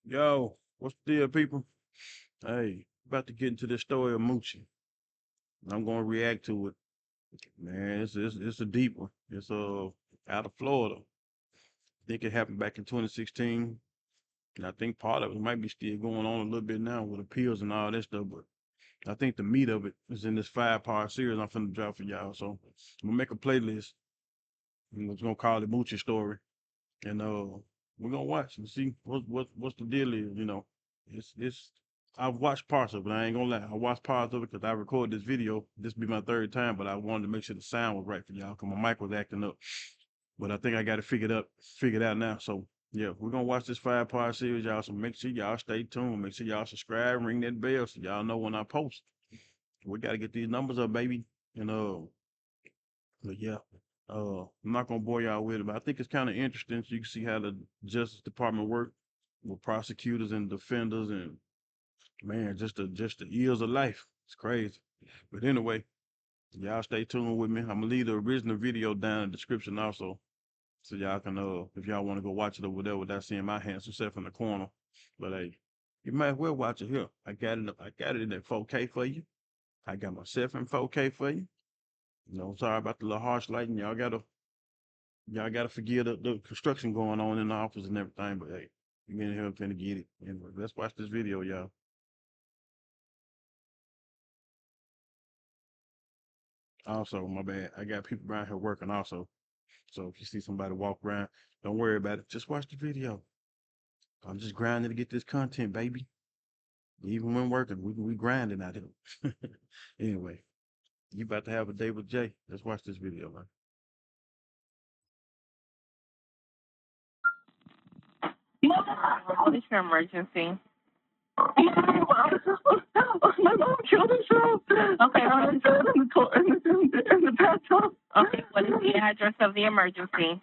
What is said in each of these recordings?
Yo, what's the deal, people? Hey, about to get into this story of Moochie. I'm gonna react to it. Man, it's a deep one. It's out of Florida. I think it happened back in 2016. And I think part of it might be still going on a little bit now with appeals and all that stuff, but I think the meat of it is in this 5-part series I'm finna drop for y'all. So I'm gonna make a playlist and we're gonna call it Moochie Story. And we're gonna watch and see what's the deal is. It's I've watched parts of it. I ain't gonna lie. I watched parts of it because I recorded this video. This will be my third time, but I wanted to make sure the sound was right for y'all because my mic was acting up. But I think I got it figured out now. So yeah, we're gonna watch this 5-part series, y'all. So make sure y'all stay tuned. Make sure y'all subscribe, ring that bell so y'all know when I post. We gotta get these numbers up, baby. And but yeah, I'm not gonna bore y'all with it, but I think it's kind of interesting. So you can see how the Justice Department work with prosecutors and defenders, and man, just the years of life. It's crazy. But anyway, y'all stay tuned with me. I'm gonna leave the original video down in the description also, so y'all can if y'all want to go watch it over there without seeing my handsome self in the corner. But hey, you might as well watch it here. I got it in that 4K for you. I got myself in 4K for you. Sorry about the little harsh lighting. Y'all gotta forgive the construction going on in the office and everything, but hey, you in here finna get it. Anyway, let's watch this video, y'all. Also, my bad. I got people around here working also. So if you see somebody walk around, don't worry about it. Just watch the video. I'm just grinding to get this content, baby. Even when working, we grinding out here. Anyway, you about to have a day with Jay. Let's watch this video, man. What is your emergency? My mom killed herself. Okay. In the bathtub. Okay, what is the address of the emergency?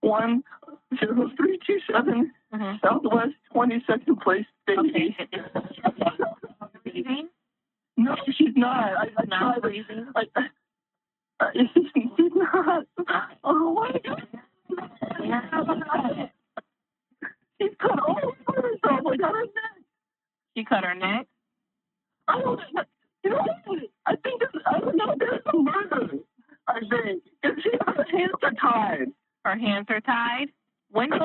10327 Southwest 22nd Place, Daisy. Okay. Breathing? No, she's not. I Not tried. breathing? She's not. Oh my God. She's cut all over herself. I got her neck. She cut her neck? I don't know. You know what? I don't know. There's a murder. I think. Her hands are tied. Her hands are tied? When did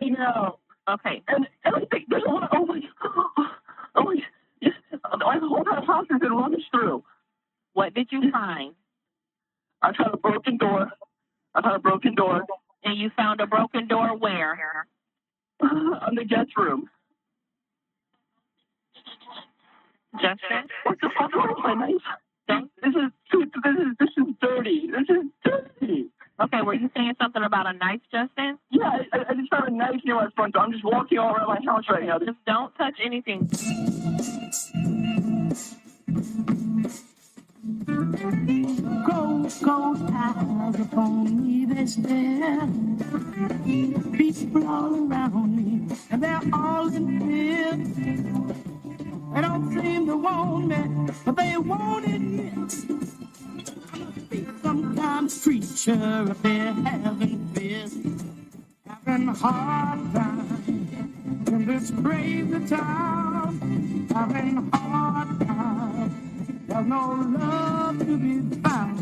she No. Okay. And I think there's a lot. Oh my. Yes. I whole house has been rummaged through. What did you find? I found a broken door. And you found a broken door where? On the guest room. Justin? What the fuck is my knife? This is dirty. Okay, were you saying something about a knife, Justin? Yeah, I just found a knife near my front door. I'm just walking all around my house right now. Just don't touch anything. Cold eyes upon me, they stare. People all around me, and they're all in fear. They don't seem to want me, but they won't admit. I must be some kind of creature if they're having fear. Having a hard time in this crazy town. Having a hard time. There's no love to be found.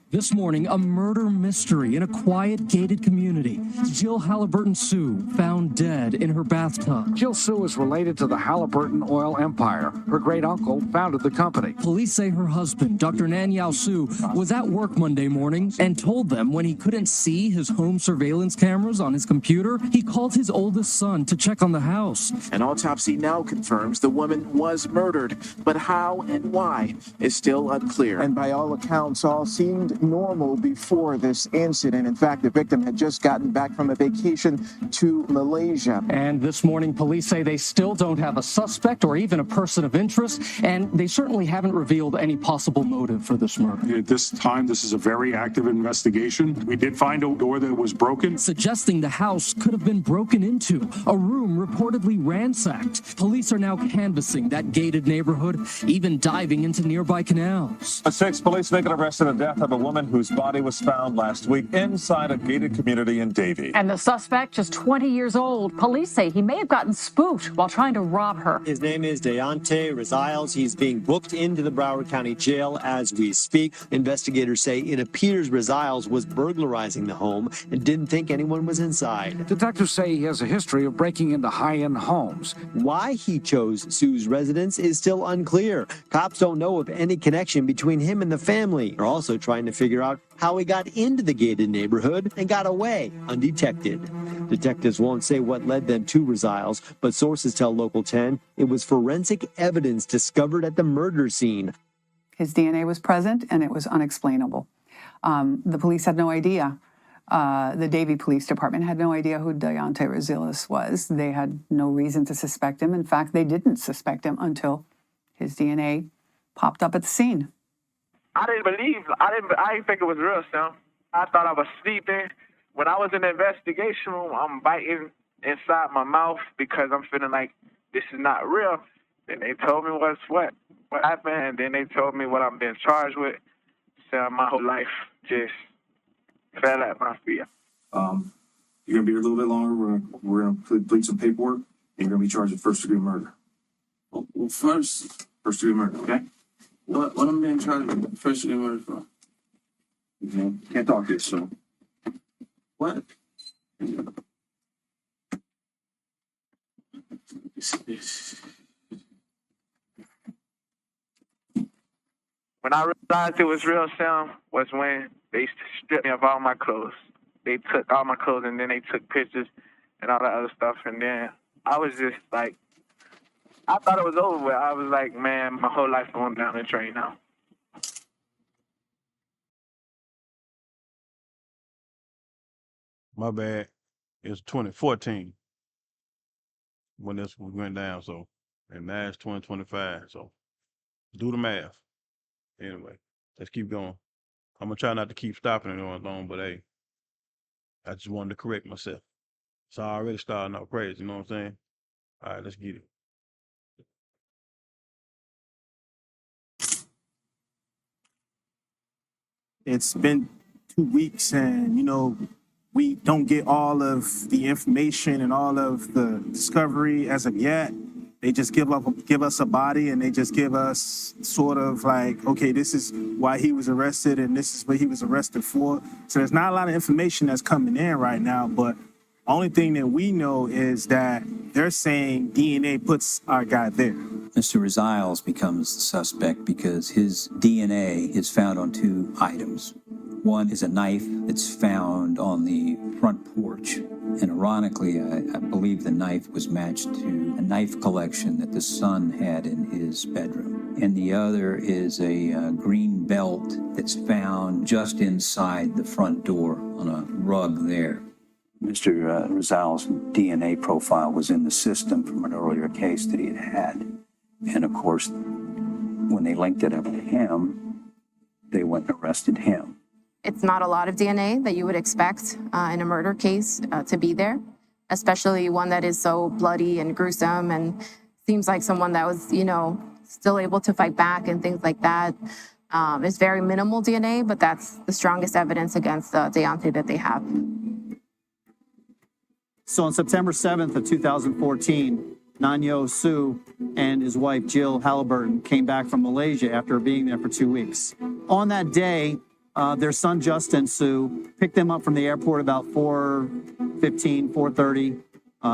This morning, a murder mystery in a quiet, gated community. Jill Halliburton Sue found dead in her bathtub. Jill Sue is related to the Halliburton oil empire. Her great-uncle founded the company. Police say her husband, Dr. Nanyao Sue, was at work Monday morning and told them when he couldn't see his home surveillance cameras on his computer, he called his oldest son to check on the house. An autopsy now confirms the woman was murdered, but how and why is still unclear. And by all accounts, all seemed normal before this incident. In fact, the victim had just gotten back from a vacation to Malaysia. And this morning, police say they still don't have a suspect or even a person of interest, and they certainly haven't revealed any possible motive for this murder. At this time, this is a very active investigation. We did find a door that was broken, suggesting the house could have been broken into, a room reportedly ransacked. Police are now canvassing that gated neighborhood, even diving into nearby canals. At 6, police make an arrest in the death of a woman whose body was found last week inside a gated community in Davie. And the suspect, just 20 years old, police say he may have gotten spooked while trying to rob her. His name is Deontay Rosales. He's being booked into the Broward County Jail as we speak. Investigators say it appears Rosales was burglarizing the home and didn't think anyone was inside. Detectives say he has a history of breaking into high-end homes. Why he chose Sue's residence is still unclear. Cops don't know of any connection between him and the family. They're also trying to figure out how he got into the gated neighborhood and got away undetected. Detectives won't say what led them to Rosales, but sources tell Local 10 it was forensic evidence discovered at the murder scene. His DNA was present, and it was unexplainable. The police had no idea. The Davie Police Department had no idea who Deontay Rosales was. They had no reason to suspect him. In fact, they didn't suspect him until his DNA popped up at the scene. I didn't think it was real, Sam. I thought I was sleeping. When I was in the investigation room, I'm biting inside my mouth because I'm feeling like this is not real. Then they told me what happened, and then they told me what I'm being charged with. So my whole life just fell at my feet. You're going to be here a little bit longer. We're going to complete some paperwork, and you're going to be charged with first-degree murder. Well, first-degree murder, okay? What I'm being charged with first-degree murder for? Can't talk this, so. What? When I realized it was real, Sam, was when they stripped me of all my clothes. They took all my clothes, and then they took pictures and all that other stuff. And then I was just like, I thought it was over with. I was like, man, my whole life going down the drain now. My bad. It's 2014 when this went down. So, and now it's 2025. So, do the math. Anyway, let's keep going. I'm gonna try not to keep stopping it on long, but hey, I just wanted to correct myself. So I already starting out crazy. You know what I'm saying? All right, let's get it. It's been 2 weeks, and we don't get all of the information and all of the discovery as of yet. They just give us a body, and they just give us sort of like, okay, this is why he was arrested, and this is what he was arrested for. So there's not a lot of information that's coming in right now, but only thing that we know is that they're saying DNA puts our guy there. Mr. Rosales becomes the suspect because his DNA is found on 2 items. One is a knife that's found on the front porch. And ironically, I believe the knife was matched to a knife collection that the son had in his bedroom. And the other is a green belt that's found just inside the front door on a rug there. Mr. Rosales' DNA profile was in the system from an earlier case that he had. And of course, when they linked it up to him, they went and arrested him. It's not a lot of DNA that you would expect in a murder case to be there, especially one that is so bloody and gruesome and seems like someone that was, still able to fight back and things like that. It's very minimal DNA, but that's the strongest evidence against Deontay that they have. So on September 7th of 2014, Nanyo Su and his wife Jill Halliburton came back from Malaysia after being there for 2 weeks. On that day, their son Justin Su picked them up from the airport about 4:15, 4:30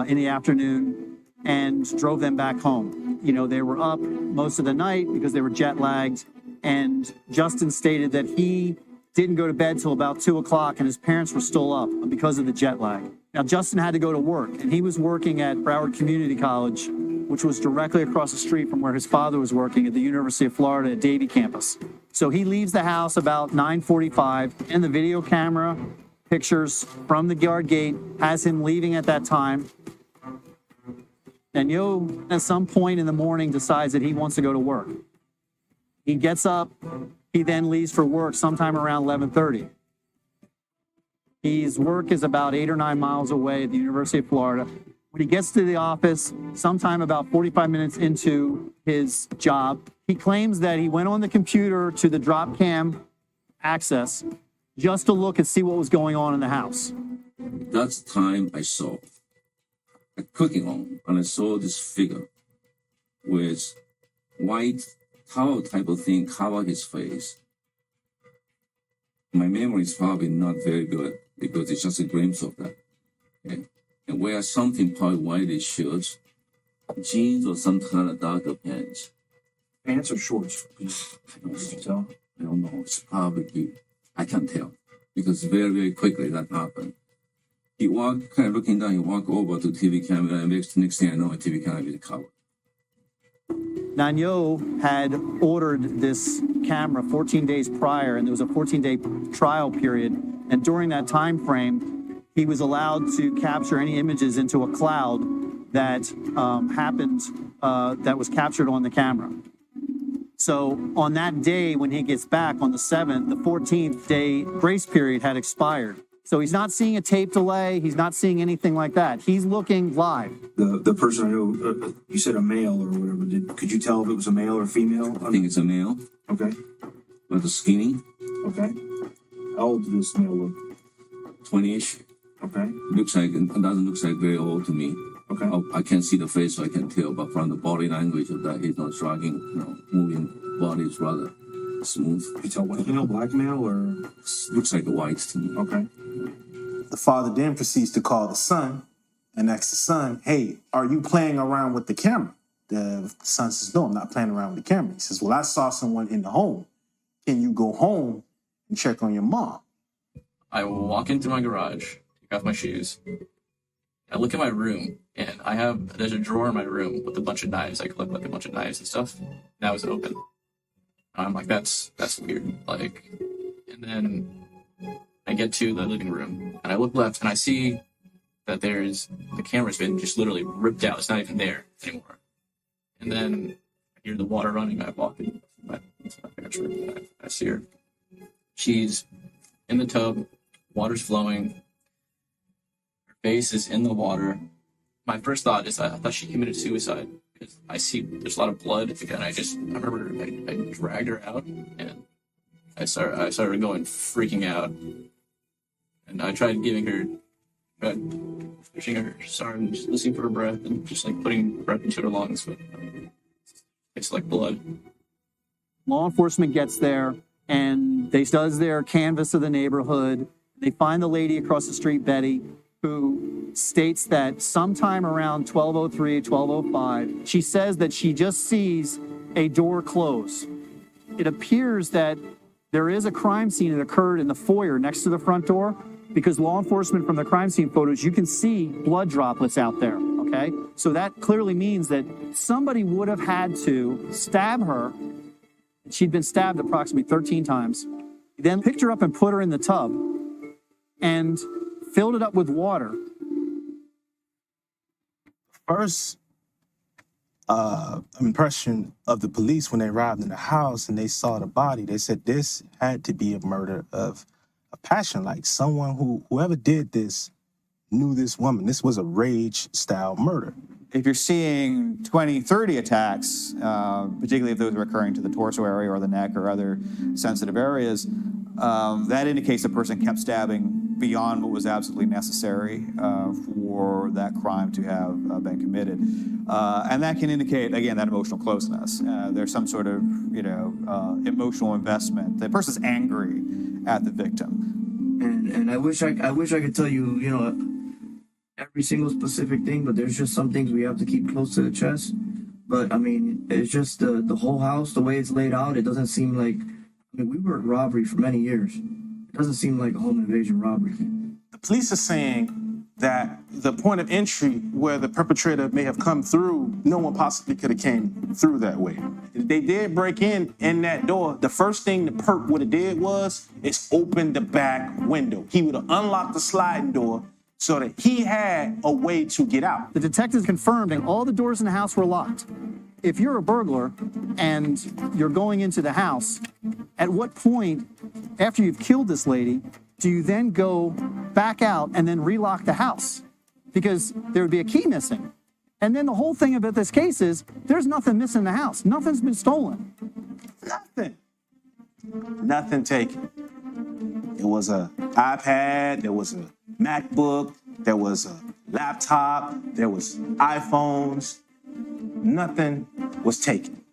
in the afternoon and drove them back home. They were up most of the night because they were jet lagged, and Justin stated that he didn't go to bed till about 2 o'clock and his parents were still up because of the jet lag. Now, Justin had to go to work, and he was working at Broward Community College, which was directly across the street from where his father was working at the University of Florida at Davie campus. So he leaves the house about 9:45, and the video camera pictures from the yard gate has him leaving at that time. And Yo, at some point in the morning, decides that he wants to go to work. He gets up. He then leaves for work sometime around 11:30. His work is about 8 or 9 miles away at the University of Florida. When he gets to the office, sometime about 45 minutes into his job, he claims that he went on the computer to the drop cam access just to look and see what was going on in the house. That's the time I saw a cooking home, and I saw this figure with white towel type of thing cover his face. My memory is probably not very good because it's just a glimpse of that. Okay? And wear something probably whitish shirts, jeans or some kind of darker pants. Pants or shorts? Can you tell? I don't know. It's probably, I can't tell because very, very quickly that happened. He walked, kind of looking down, he walked over to TV camera, and next thing I know, a TV camera is covered. Nanyo had ordered this camera 14 days prior, and there was a 14-day trial period. And during that time frame, he was allowed to capture any images into a cloud that that was captured on the camera. So on that day, when he gets back on the 7th, the 14th day grace period had expired. So he's not seeing a tape delay. He's not seeing anything like that. He's looking live. The person I know, you said a male or whatever. Could you tell if it was a male or female? I think it's a male. Okay. But skinny. Okay. How old does this male look? 20-ish. Okay. Looks like, it doesn't look like very old to me. Okay. I can't see the face, so I can tell. But from the body language of that, he's not shrugging, moving body is rather smooth. You tell white male, black male, or? Looks like a white to me. Okay. The father then proceeds to call the son and asks the son, hey, are you playing around with the camera? The son says, no, I'm not playing around with the camera. He says, well, I saw someone in the home. Can you go home and check on your mom? I will walk into my garage, take off my shoes. I look at my room, and there's a drawer in my room with a bunch of knives. I collect like a bunch of knives and stuff. That was open. I'm like, that's weird. Like, and then I get to the living room, and I look left, and I see that the camera's been just literally ripped out. It's not even there anymore. And then I hear the water running. I walk in my bedroom. I see her. She's in the tub. Water's flowing. Her face is in the water. My first thought is I thought she committed suicide because I see there's a lot of blood, and I remember I dragged her out, and I started going freaking out, and I tried pushing her, starting just listening for her breath, and just like putting breath into her lungs, but it's like blood. Law enforcement gets there, and they does their canvass of the neighborhood. They find the lady across the street, Betty, who states that sometime around 12:03, 12:05, she says that she just sees a door close. It appears that there is a crime scene that occurred in the foyer next to the front door, because law enforcement from the crime scene photos, you can see blood droplets out there, okay? So that clearly means that somebody would have had to stab her. She'd been stabbed approximately 13 times. He then picked her up and put her in the tub and filled it up with water. First impression of the police when they arrived in the house and they saw the body, they said this had to be a murder of a passion. Like someone whoever did this knew this woman. This was a rage-style murder. If you're seeing 20, 30 attacks, particularly if those are occurring to the torso area or the neck or other sensitive areas, that indicates the person kept stabbing beyond what was absolutely necessary for that crime to have been committed. And that can indicate, again, that emotional closeness. There's some sort of, emotional investment. The person's angry at the victim. And I wish I could tell you, every single specific thing, but there's just some things we have to keep close to the chest. But I mean, it's just the whole house, the way it's laid out. It doesn't seem like, we were at robbery for many years. It doesn't seem like a home invasion robbery. The police are saying that the point of entry where the perpetrator may have come through, no one possibly could have came through that way. If they did break in that door, the first thing the perp would have did was open the back window. He would have unlocked the sliding door so that he had a way to get out. The detectives confirmed that all the doors in the house were locked. If you're a burglar and you're going into the house, at what point, after you've killed this lady, do you then go back out and then relock the house? Because there would be a key missing. And then the whole thing about this case is there's nothing missing in the house. Nothing's been stolen. Nothing taken. There was an iPad, there was a MacBook, there was a laptop, there was iPhones. Nothing was taken.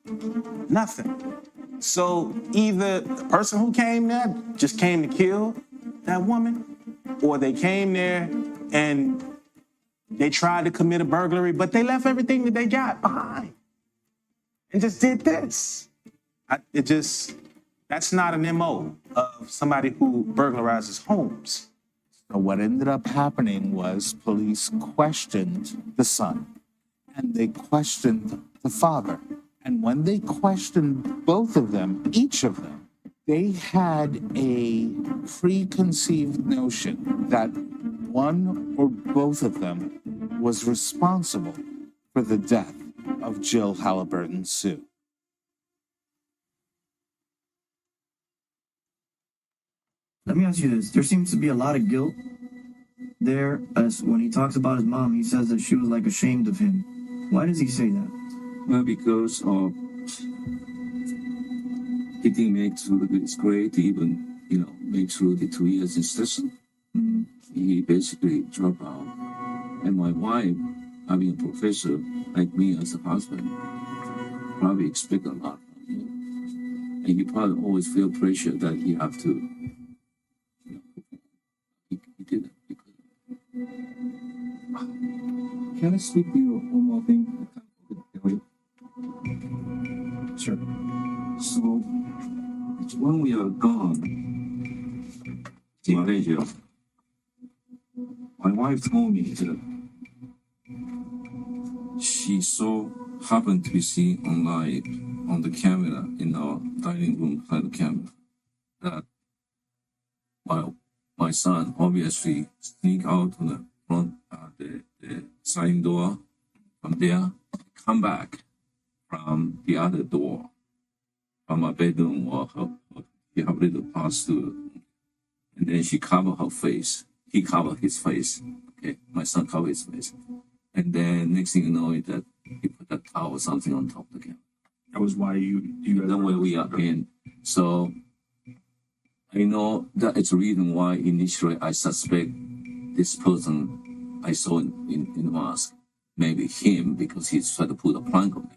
Nothing. So either the person who came there just came to kill that woman, or they came there and they tried to commit a burglary, but they left everything that they got behind and just did this. That's not an MO of somebody who burglarizes homes. So what ended up happening was police questioned the son and they questioned the father. And when they questioned both of them, each of them, they had a preconceived notion that one or both of them was responsible for the death of Jill Halliburton Sue. Let me ask you this. There seems to be a lot of guilt there, as when he talks about his mom, he says that she was like ashamed of him. Why does he say that? Well, because he didn't make through the grade to even, make through the 2 years in session. Mm-hmm. He basically dropped out. And my wife, having a professor like me as a husband, probably expect a lot from him. And he probably always feel pressure that he have to. He didn't. Can I speak to you one more thing? Sure. So, when we are gone to Malaysia, my wife told me that she happened to be seen online on the camera in our dining room, had a camera, that my son obviously sneak out to the front, the sliding door, from there, come back from the other door, from a bedroom or he have a little pass through, and then she covered her face. He covered his face. Okay, my son covered his face, and then next thing you know is that he put that towel or something on top of the camera. That was why you guys. That's where we are in. So I know that it's the reason why initially I suspect this person I saw in the mask, maybe him, because he's trying to put a prank on me.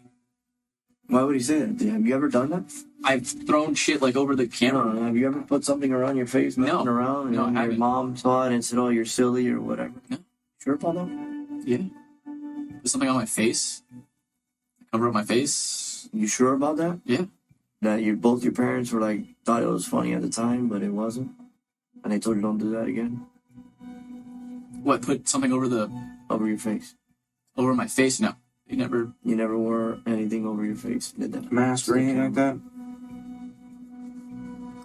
Why would he say that? Have you ever done that? I've thrown shit like over the camera. Have you ever put something around your face, messing around, and No, I your haven't. mom saw it and said, "Oh, you're silly" or whatever? No. Sure about that? Yeah. There's something on my face. Cover up my face. You sure about that? Yeah. That both your parents were like thought it was funny at the time, but it wasn't, and they told you don't do that again. What? Put something over your face? Over my face? No. You never wore anything over your face, did that? Mask or anything like that?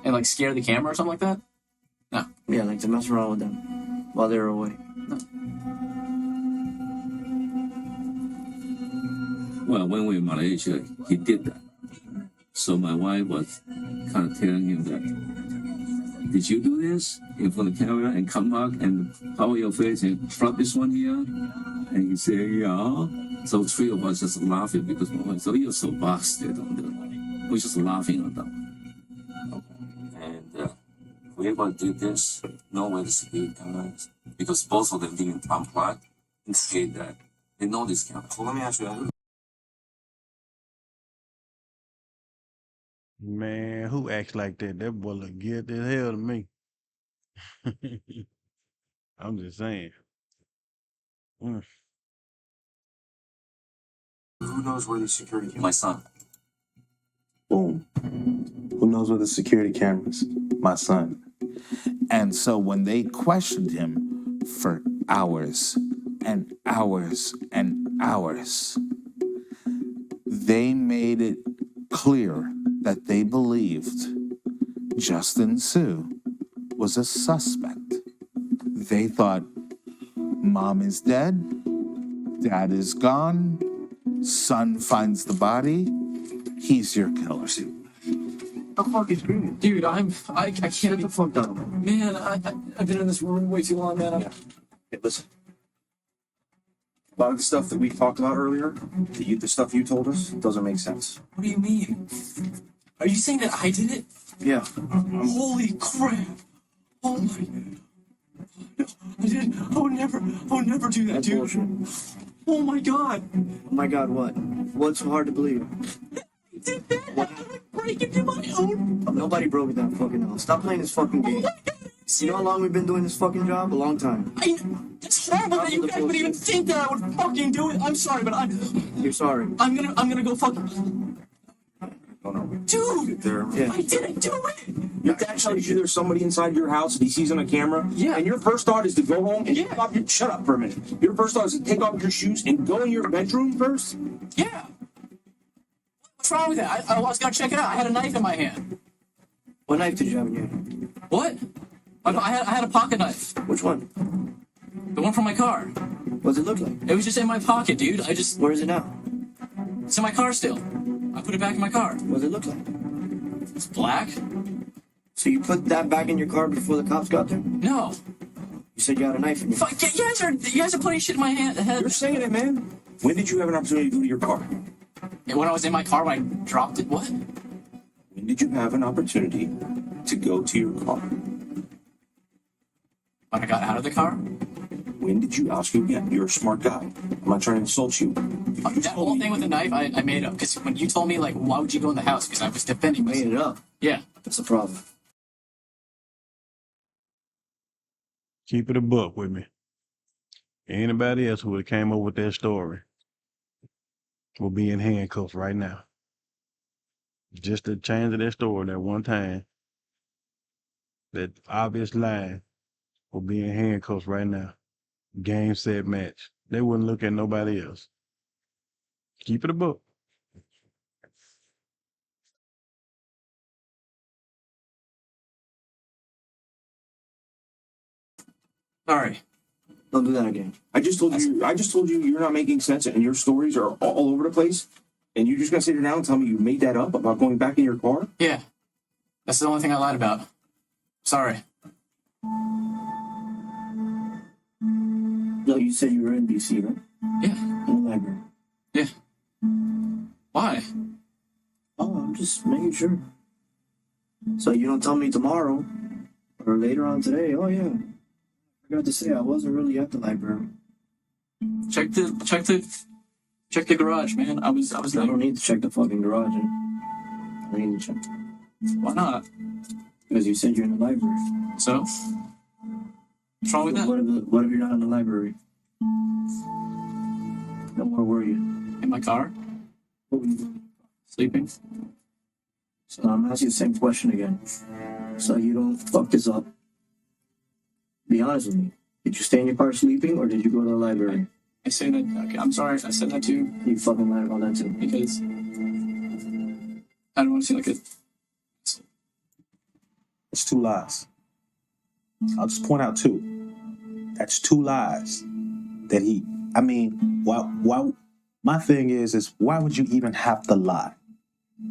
And like scare the camera or something like that? No. Yeah, like to mess around with them while they were away. No. Well, when we were in Malaysia, he did that. So my wife was kind of telling him that, did you do this in front of the camera and come back and cover your face and flap this one here? And he said, yeah. So three of us just laughing because my wife said, you're so bastard. We're just laughing at them. And whoever did this, know where the security camera is. Because both of them didn't unplug and say that they know this camera. So let me ask you, Man, who acts like that? That boy look good as hell to me. I'm just saying. Mm. Who knows where these security cameras? My son. Boom. Who knows where the security cameras? My son. And so when they questioned him for hours and hours and hours. They made it clear that they believed Justin Sue was a suspect. They thought mom is dead, dad is gone, son finds the body, he's your killer. The fuck is screaming? Dude, I can't. Shut the fuck down. Man, I've been in this room way too long, man. Hey, listen. A lot of the stuff that we talked about earlier, the stuff you told us, doesn't make sense. What do you mean? Are you saying that I did it? Yeah. Holy crap! Oh my! No, I didn't. I would never do that, That's dude. bullshit. Oh my god! Oh my god, what? What's so hard to believe? I did that! I would break into my own. Nobody broke that fucking house. Stop playing this fucking game. You know how long we've been doing this fucking job? A long time. It's horrible that you guys would even think that I would fucking do it. I'm sorry, but You're sorry. I'm gonna go fucking. Oh no. Dude! Yeah. I didn't do it! Your dad tells you there's somebody inside your house and he sees on a camera. Yeah. And your first thought is to go home and shut up for a minute. Your first thought is to take off your shoes and go in your bedroom first? Yeah. What's wrong with that? I was gonna check it out. I had a knife in my hand. What knife did you have in your hand? What? I had a pocket knife. Which one? The one from my car. What does it look like? It was just in my pocket, dude. Where is it now? It's in my car still. I put it back in my car. What does it look like? It's black. So you put that back in your car before the cops got there? No. You said you had a knife in your hand. Fuck, you guys are putting shit in my hand. You're saying it, man. When did you have an opportunity to go to your car? When I was in my car when I dropped it. What? When did you have an opportunity to go to your car? When I got out of the car? When did you ask you again? You're a smart guy. I'm not trying to insult you. That whole thing with the knife, I made up. Because when you told me, like, why would you go in the house? Because I was defending myself. Made it up. Yeah. That's the problem. Keep it a buck with me. Anybody else who would have came up with that story will be in handcuffs right now. Just to change that story that one time, that obvious lie will be in handcuffs right now. Game, set, match. They wouldn't look at nobody else. Keep it a book. Sorry. Don't do that again. I just told you you're not making sense and your stories are all over the place. And you're just gonna sit here now and tell me you made that up about going back in your car? Yeah. That's the only thing I lied about. Sorry. No, you said you were in DC, right? Yeah. In the library. Yeah. Why? Oh, I'm just making sure. So you don't tell me tomorrow or later on today, oh yeah, I forgot to say I wasn't really at the library. Check the garage, man. I was I there. don't need to check the fucking garage. I don't need to check. Why not? Because you said you're in the library. So? What's wrong with that? What if you're not in the library? Then where were you? In my car? What were you doing? Sleeping. So I'm asking the same question again. So you don't fuck this up. Be honest with me. Did you stay in your car sleeping or did you go to the library? I say that. Okay, I'm sorry. I said that too. You fucking lied about that too. Because I don't want to seem like a. It's two lies. I'll just point out two. That's two lies that why my thing is why would you even have to lie?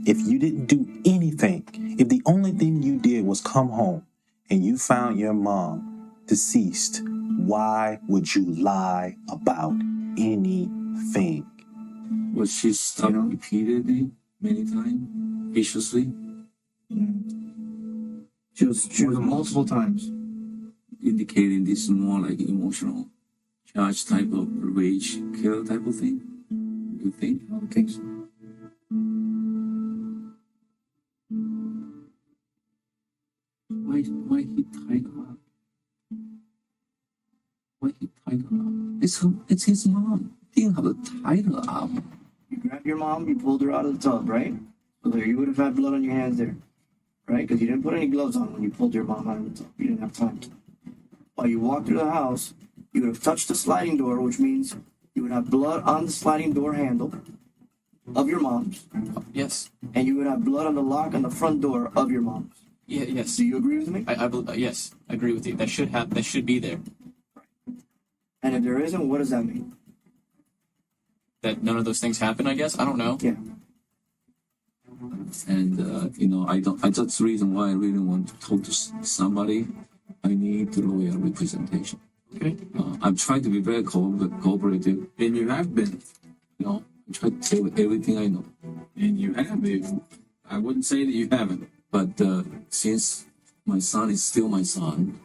If you didn't do anything, if the only thing you did was come home and you found your mom deceased, why would you lie about anything? Was she stabbed repeatedly, many times, viciously? She was multiple times. Indicating this is more like emotional charge type of rage kill type of thing. You think? I don't think so. Why he tied her up? Why he tied her up? It's his mom. He didn't have to tie her up. You grabbed your mom, you pulled her out of the tub, right? So there, you would have had blood on your hands there, right? Because you didn't put any gloves on when you pulled your mom out of the tub. You didn't have time to. While you walked through the house, you would have touched the sliding door, which means you would have blood on the sliding door handle of your mom's. Yes. And you would have blood on the lock on the front door of your mom's. Yeah. Yes. Do you agree with me? Yes, I agree with you. That should have. That should be there. And if there isn't, what does that mean? That none of those things happen. I guess I don't know. Yeah. And you know, that's the reason why I really want to talk to somebody. I need the lawyer representation. Okay. I'm trying to be very cooperative, and you have been. You know, I try to tell everything I know, and you have been. I wouldn't say that you haven't, but since my son is still my son,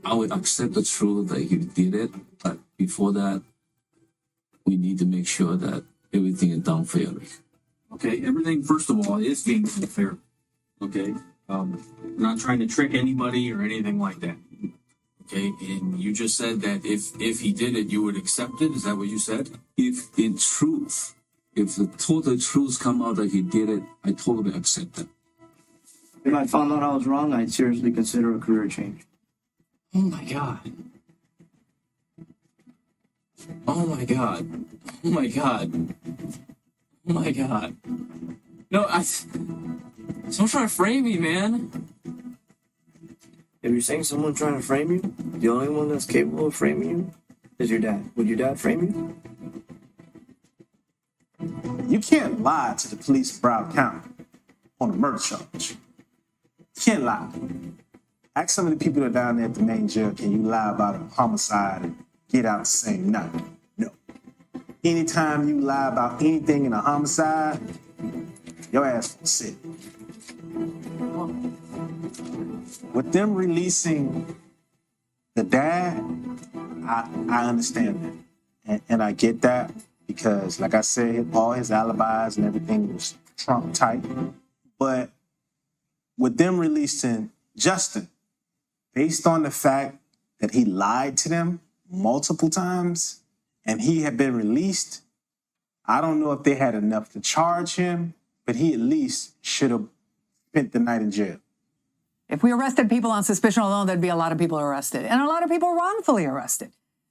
I would accept the truth that he did it. But before that, we need to make sure that everything is done fairly. Okay, everything, first of all, is being fair. Okay? We're not trying to trick anybody or anything like that. Okay, and you just said that if he did it, you would accept it? Is that what you said? If in truth, if the total truth come out that he did it, I totally accept it. If I found out I was wrong, I'd seriously consider a career change. Oh my God. Oh my God. Oh my God. Oh my God. No, someone's trying to frame me, man. If you're saying someone trying to frame you, the only one that's capable of framing you is your dad. Would your dad frame you? You can't lie to the police of Broward County on a murder charge. You can't lie. Ask some of the people that are down there at the main jail, can you lie about a homicide and get out the same night? No. Anytime you lie about anything in a homicide, your ass will sit. With them releasing the dad, I understand that. And I get that because, like I said, all his alibis and everything was Trump tight. But with them releasing Justin, based on the fact that he lied to them multiple times and he had been released, I don't know if they had enough to charge him, but he at least should have spent the night in jail. If we arrested people on suspicion alone, there'd be a lot of people arrested, and a lot of people wrongfully arrested,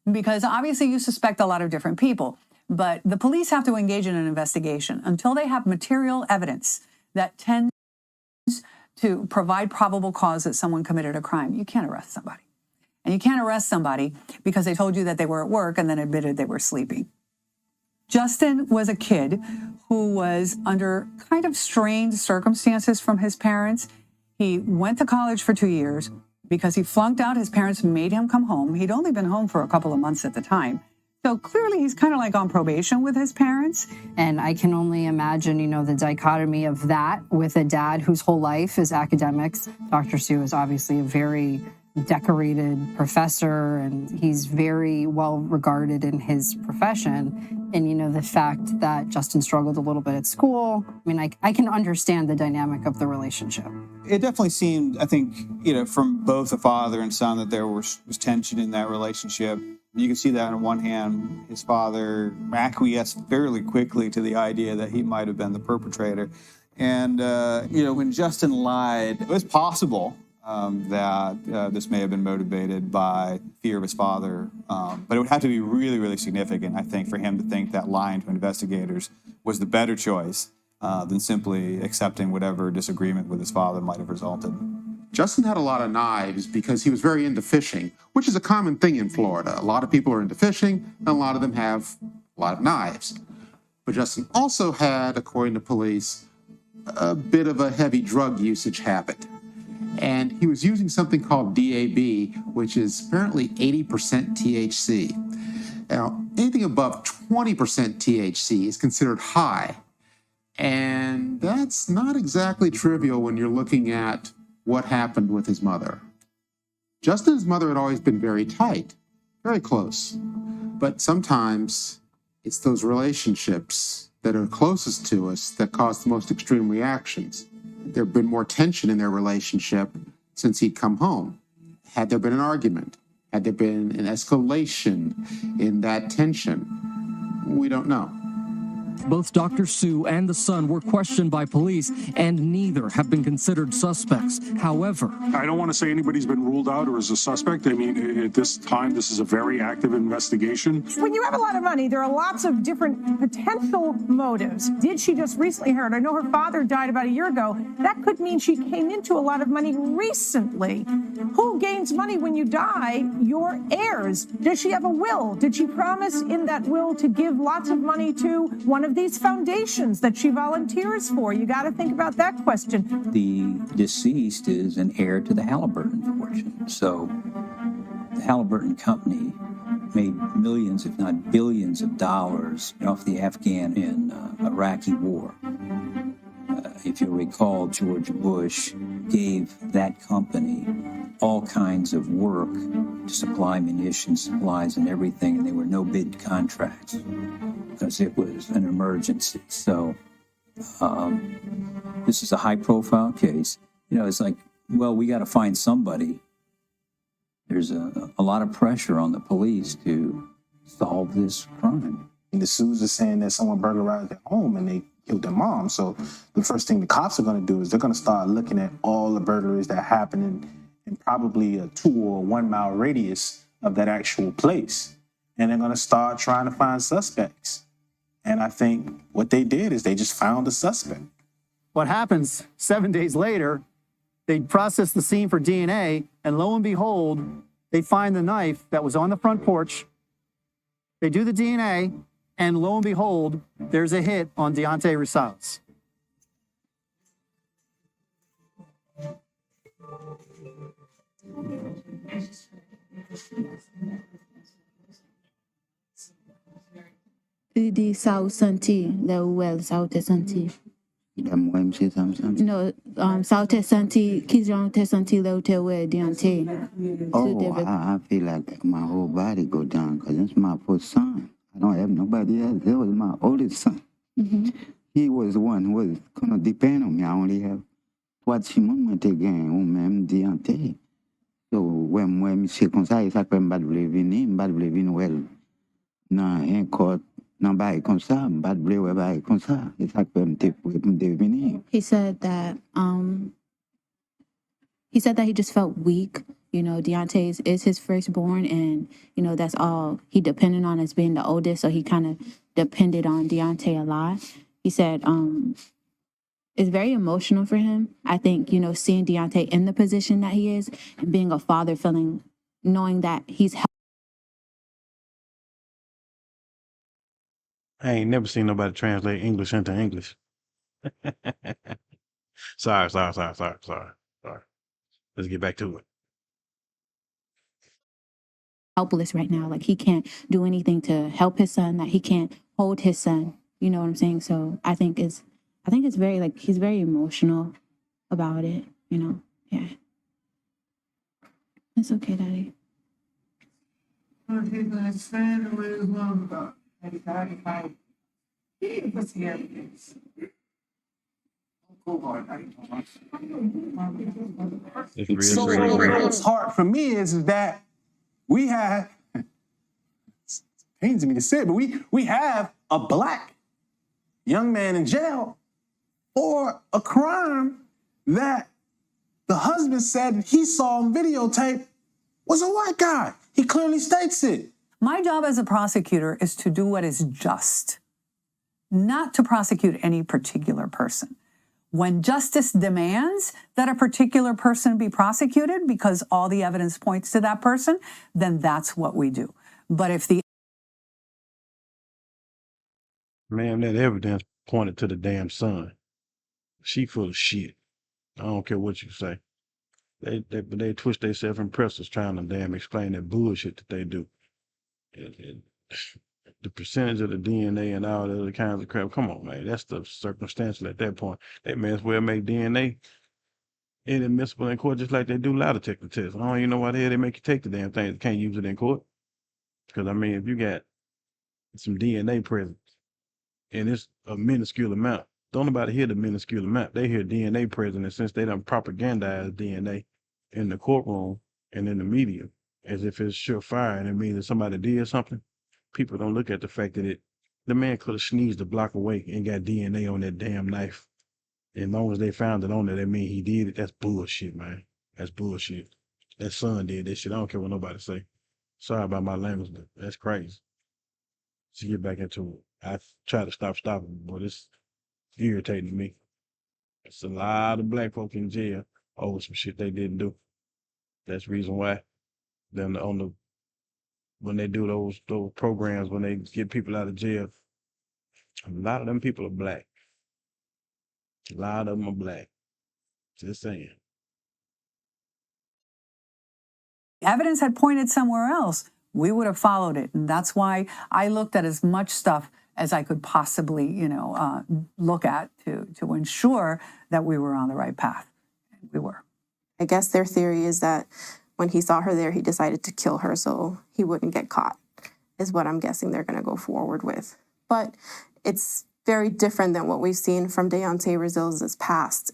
because obviously you suspect a lot of different people. But the police have to engage in an investigation until they have material evidence that tends to provide probable cause that someone committed a crime. You can't arrest somebody. And you can't arrest somebody because they told you that they were at work and then admitted they were sleeping. Justin was a kid who was under kind of strained circumstances from his parents. He went to college for 2 years because he flunked out. His parents made him come home. He'd only been home for a couple of months at the time. So clearly he's kind of like on probation with his parents. And I can only imagine, you know, the dichotomy of that with a dad whose whole life is academics. Dr. Sue is obviously a very decorated professor, and he's very well regarded in his profession. And, you know, the fact that Justin struggled a little bit at school, I mean, I can understand the dynamic of the relationship. It definitely seemed, I think, you know, from both the father and son that there was tension in that relationship. You can see that on one hand, his father acquiesced fairly quickly to the idea that he might have been the perpetrator. And, you know, when Justin lied, it was possible that this may have been motivated by fear of his father. But it would have to be really, really significant, I think, for him to think that lying to investigators was the better choice than simply accepting whatever disagreement with his father might have resulted. Justin had a lot of knives because he was very into fishing, which is a common thing in Florida. A lot of people are into fishing, and a lot of them have a lot of knives. But Justin also had, according to police, a bit of a heavy drug usage habit. And he was using something called DAB, which is apparently 80% THC. Now, anything above 20% THC is considered high. And that's not exactly trivial when you're looking at what happened with his mother. Justin and his mother had always been very tight, very close. But sometimes it's those relationships that are closest to us that cause the most extreme reactions. There had been more tension in their relationship since he'd come home. Had there been an argument? Had there been an escalation in that tension? We don't know. Both Dr. Sue and the son were questioned by police, and neither have been considered suspects. However, I don't want to say anybody's been ruled out or is a suspect. I mean, at this time, this is a very active investigation. When you have a lot of money, there are lots of different potential motives. Did she just recently inherit? I know her father died about a year ago. That could mean she came into a lot of money recently. Who gains money when you die? Your heirs. Does she have a will? Did she promise in that will to give lots of money to one of these foundations that she volunteers for? You got to think about that question. The deceased is an heir to the Halliburton fortune. So the Halliburton company made millions, if not billions of dollars off the Afghan and Iraqi war. If you recall, George Bush gave that company all kinds of work to supply munitions, supplies, and everything, and there were no bid contracts because it was an emergency. So this is a high-profile case. You know, it's like, well, we got to find somebody. There's a lot of pressure on the police to solve this crime. And the Sues are saying that someone burglarized their home and they killed their mom. So the first thing the cops are going to do is they're going to start looking at all the burglaries that happen in probably a 2 or 1 mile radius of that actual place. And they're going to start trying to find suspects. And I think what they did is they just found a suspect. What happens 7 days later, they process the scene for DNA, and lo and behold, they find the knife that was on the front porch. They do the DNA, and lo and behold, there's a hit on Deontay Rosales. The South Santi, the well South Santi. No, South Santi, Kizron Santi, the hotel where Deontay. Oh, I feel like my whole body go down because it's my first son. I don't have nobody else. That was my oldest son. Mm-hmm. He was the one who was going to depend on me. I only have trois chimons again, ou même Deontay. So, when moi, c'est comme ça, ça peut me venir well. Non, un corps. He said that he just felt weak. You know, Deontay is his firstborn, and you know that's all he depended on as being the oldest. So he kind of depended on Deontay a lot. He said it's very emotional for him. I think, you know, seeing Deontay in the position that he is and being a father, knowing that he's. I ain't never seen nobody translate English into English. Sorry. Let's get back to it. Helpless right now. Like he can't do anything to help his son, that he can't hold his son. You know what I'm saying? So I think it's very, like, he's very emotional about it, you know? Yeah. It's okay, Daddy. What's hard for me is that we have, it pains me to say it, but we have a black young man in jail for a crime that the husband said he saw on videotape was a white guy. He clearly states it. My job as a prosecutor is to do what is just, not to prosecute any particular person. When justice demands that a particular person be prosecuted because all the evidence points to that person, then that's what we do. But if the Man, that evidence pointed to the damn son. She full of shit. I don't care what you say. They twist their self-impressors trying to damn explain that bullshit that they do. The percentage of the DNA and all the other kinds of crap. Come on, man. That's the circumstantial at that point. They may as well make DNA inadmissible in court just like they do lie detector tests. I don't even know why the hell they make you take the damn thing. They can't use it in court. Because, I mean, if you got some DNA present and it's a minuscule amount, don't nobody hear the minuscule amount. They hear DNA present, and since they done propagandized DNA in the courtroom and in the media as if it's surefire and it means that somebody did something, people don't look at the fact that The man could have sneezed a block away and got DNA on that damn knife. As long as they found it on there, that means he did it. That's bullshit, man. That's bullshit. That son did that shit. I don't care what nobody say. Sorry about my language, but that's crazy. To get back into it, I try to stop stopping, but it's irritating me. It's a lot of black folk in jail over some shit they didn't do. That's the reason why. Then when they do those programs, when they get people out of jail, a lot of them people are black. A lot of them are black. Just saying. Evidence had pointed somewhere else, we would have followed it. And that's why I looked at as much stuff as I could possibly, look at to ensure that we were on the right path. And we were. I guess their theory is that when he saw her there, he decided to kill her so he wouldn't get caught, is what I'm guessing they're going to go forward with. But it's very different than what we've seen from Deontay Brazil's past.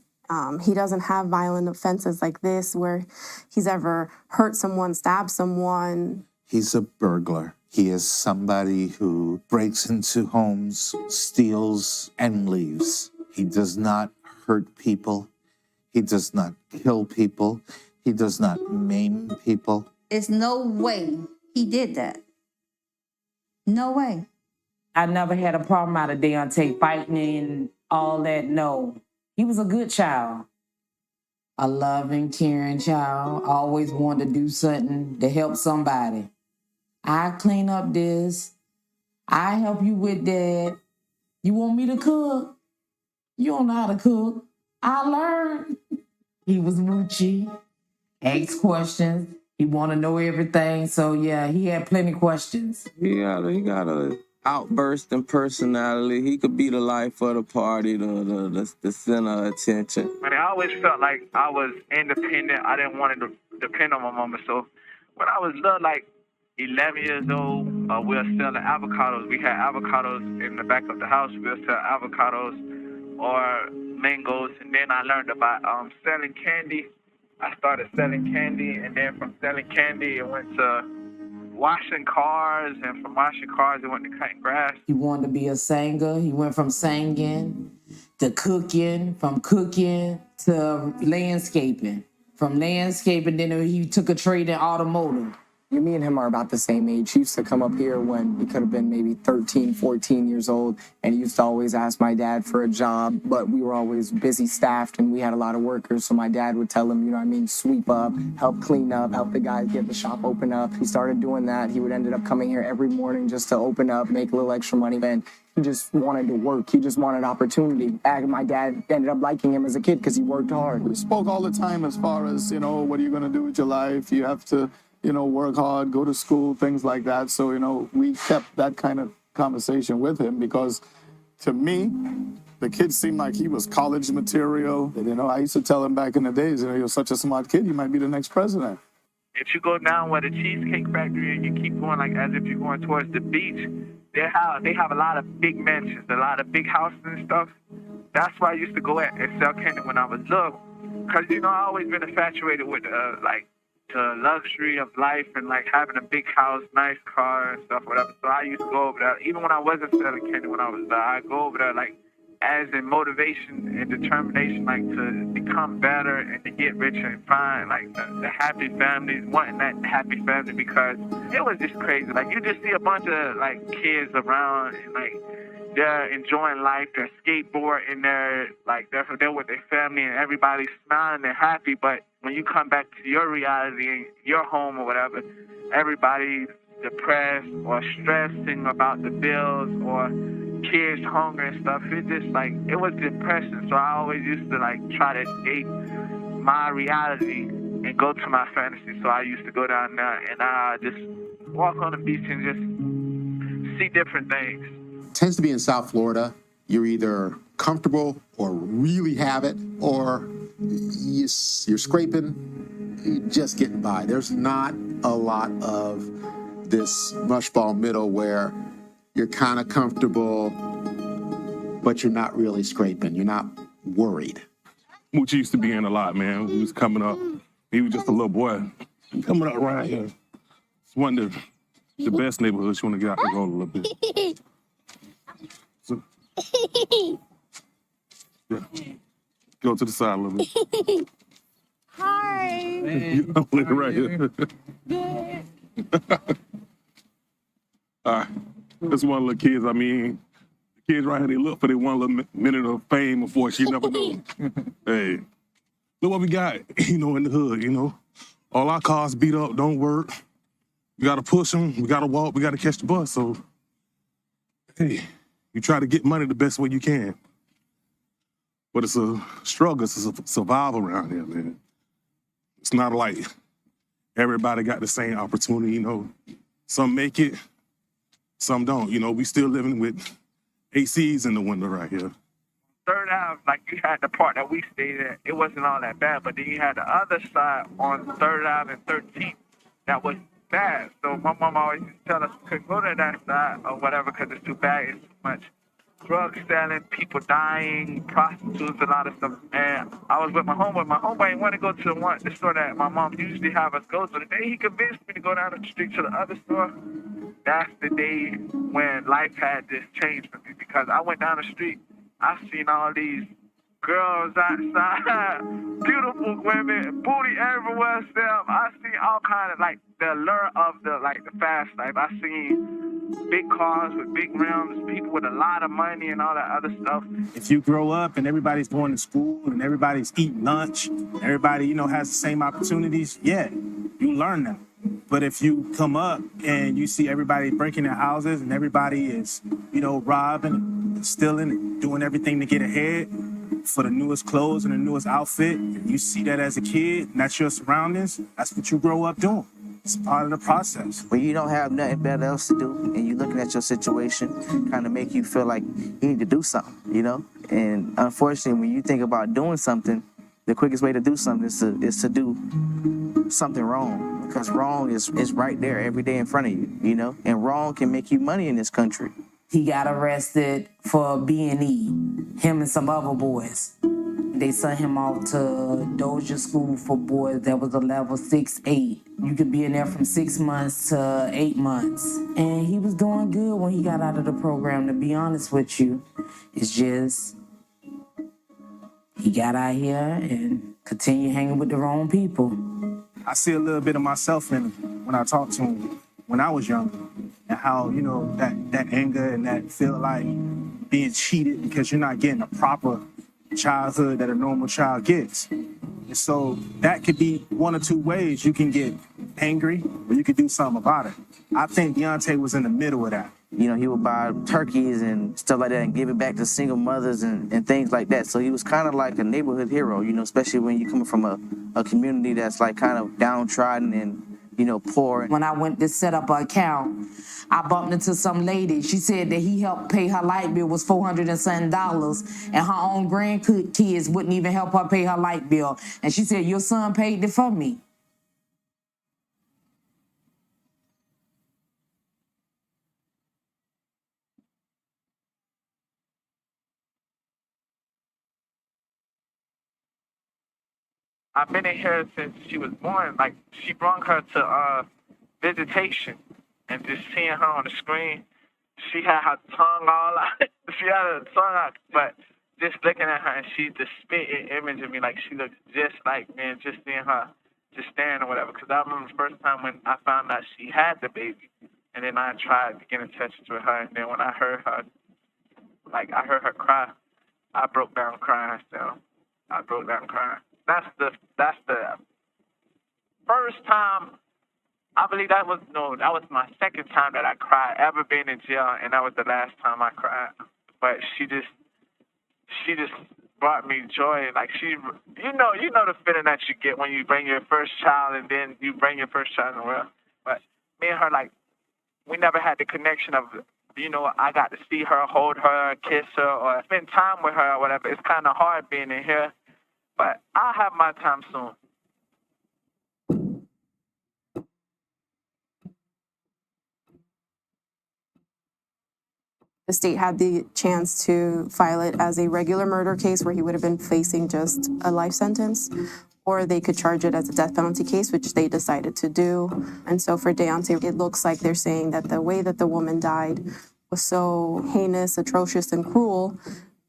He doesn't have violent offenses like this where he's ever hurt someone, stabbed someone. He's a burglar. He is somebody who breaks into homes, steals, and leaves. He does not hurt people. He does not kill people. He does not maim people. There's no way he did that. No way. I never had a problem out of Deontay fighting and all that. No. He was a good child. A loving, caring child. Always wanted to do something to help somebody. I clean up this. I help you with that. You want me to cook? You don't know how to cook. I learned. He was Moochie. Asked questions. He want to know everything. So yeah, he had plenty of questions. He got a outbursting personality. He could be the life of the party, the center of attention. I mean, I always felt like I was independent. I didn't want to depend on my mama. So when I was little, like 11 years old, we were selling avocados. We had avocados in the back of the house. We were selling avocados or mangoes. And then I learned about selling candy. I started selling candy, and then from selling candy, it went to washing cars, and from washing cars, it went to cutting grass. He wanted to be a singer. He went from singing to cooking, from cooking to landscaping. From landscaping, then he took a trade in automotive. Me and him are about the same age. He used to come up here when he could have been maybe 13, 14 years old, and he used to always ask my dad for a job, but we were always busy staffed, and we had a lot of workers, so my dad would tell him, sweep up, help clean up, help the guys get the shop open up. He started doing that. He would ended up coming here every morning just to open up, make a little extra money, and he just wanted to work. He just wanted opportunity. And my dad ended up liking him as a kid because he worked hard. We spoke all the time as far as, what are you going to do with your life? You have to work hard, go to school, things like that. So, we kept that kind of conversation with him because to me, the kid seemed like he was college material. And, I used to tell him back in the days, you're such a smart kid, you might be the next president. If you go down where the Cheesecake Factory and you keep going like as if you're going towards the beach, they have a lot of big mansions, a lot of big houses and stuff. That's why I used to go and sell candy when I was little. Because, I always been infatuated with, the luxury of life and having a big house, nice car and stuff, whatever. So I used to go over there, even when I wasn't selling candy when I was there, I'd go over there as in motivation and determination, to become better and to get rich and find the happy families, wanting that happy family because it was just crazy. You just see a bunch of kids around and they're enjoying life, they're skateboarding, they're with their family and everybody's smiling and happy, but when you come back to your reality and your home or whatever, everybody's depressed or stressing about the bills or kids hungry and stuff. It just it was depressing. So I always used to try to escape my reality and go to my fantasy. So I used to go down there and I just walk on the beach and just see different things. Tends to be in South Florida. You're either comfortable or really have it, or you're scraping, you're just getting by. There's not a lot of this mushball middle where you're kind of comfortable, but you're not really scraping. You're not worried. Moochie used to be in a lot, man. He was coming up. He was just a little boy. Coming up around here. It's one of the best neighborhoods you want to get out and roll a little bit. So, yeah. Go to the side a little bit. Hi. I'm looking right here. All right. This one of the kids, I mean, the kids right here, they look for their one little minute of fame before she never knows. Hey, look what we got, in the hood, All our cars beat up, don't work. We got to push them, we got to walk, we got to catch the bus. So, hey, you try to get money the best way you can. But it's a struggle, it's a survival around here, man. It's not like everybody got the same opportunity, Some make it, some don't. We still living with ACs in the window right here. Third Ave, like you had the part that we stayed at, it wasn't all that bad. But then you had the other side on 3rd Ave and 13th that was bad. So my mom always used to tell us we couldn't go to that side or whatever because it's too bad. It's too much drug selling, people dying, prostitutes, a lot of stuff. And I was with my homeboy. My homeboy didn't want to go to the store that my mom usually have us go to. The day he convinced me to go down the street to the other store, that's the day when life had this change for me because I went down the street. I seen all these girls outside, beautiful women, booty everywhere. I seen all kind of the allure of the fast life. I seen big cars with big rims, people with a lot of money and all that other stuff. If you grow up and everybody's going to school and everybody's eating lunch, everybody, has the same opportunities, yeah, you learn that. But if you come up and you see everybody breaking their houses and everybody is, robbing and stealing and doing everything to get ahead for the newest clothes and the newest outfit, and you see that as a kid and that's your surroundings, that's what you grow up doing. It's part of the process. When you don't have nothing better else to do and you're looking at your situation, kind of make you feel like you need to do something, And unfortunately, when you think about doing something, the quickest way to do something is to do something wrong. Because wrong is right there every day in front of you, And wrong can make you money in this country. He got arrested for B&E, him and some other boys. They sent him off to Doja School for boys that was a level 6-8. You could be in there from 6 months to 8 months. And he was doing good when he got out of the program, to be honest with you. It's just, he got out here and continued hanging with the wrong people. I see a little bit of myself in him when I talk to him when I was younger. And how, that anger and that feel like being cheated because you're not getting a proper childhood that a normal child gets. And so that could be one or two ways. You can get angry or you could do something about it. I think Deontay was in the middle of that. He would buy turkeys and stuff like that and give it back to single mothers and things like that. So he was kind of like a neighborhood hero, especially when you're coming from a community that's kind of downtrodden and, poor. When I went to set up an account, I bumped into some lady. She said that he helped pay her light bill was $400 and something, and her own grandkids wouldn't even help her pay her light bill. And she said, your son paid it for me. I've been in here since she was born. She brought her to visitation, and just seeing her on the screen, she had her tongue all out. She had her tongue out, but just looking at her, and she's the spitting image of me. She looks just like me, and just seeing her, just staring or whatever. Because I remember the first time when I found out she had the baby, and then I tried to get in touch with her, and then when I heard her, I heard her cry, I broke down crying. So I broke down crying. That's the first time. I believe that was my second time that I cried, ever been in jail, and that was the last time I cried. But she just brought me joy. You know the feeling that you get when you bring your first child and then you bring your first child in the world. But me and her, we never had the connection of, I got to see her, hold her, kiss her, or spend time with her or whatever. It's kind of hard being in here, but I'll have my time soon. The state had the chance to file it as a regular murder case where he would have been facing just a life sentence, or they could charge it as a death penalty case, which they decided to do. And so for Deontay, it looks like they're saying that the way that the woman died was so heinous, atrocious, and cruel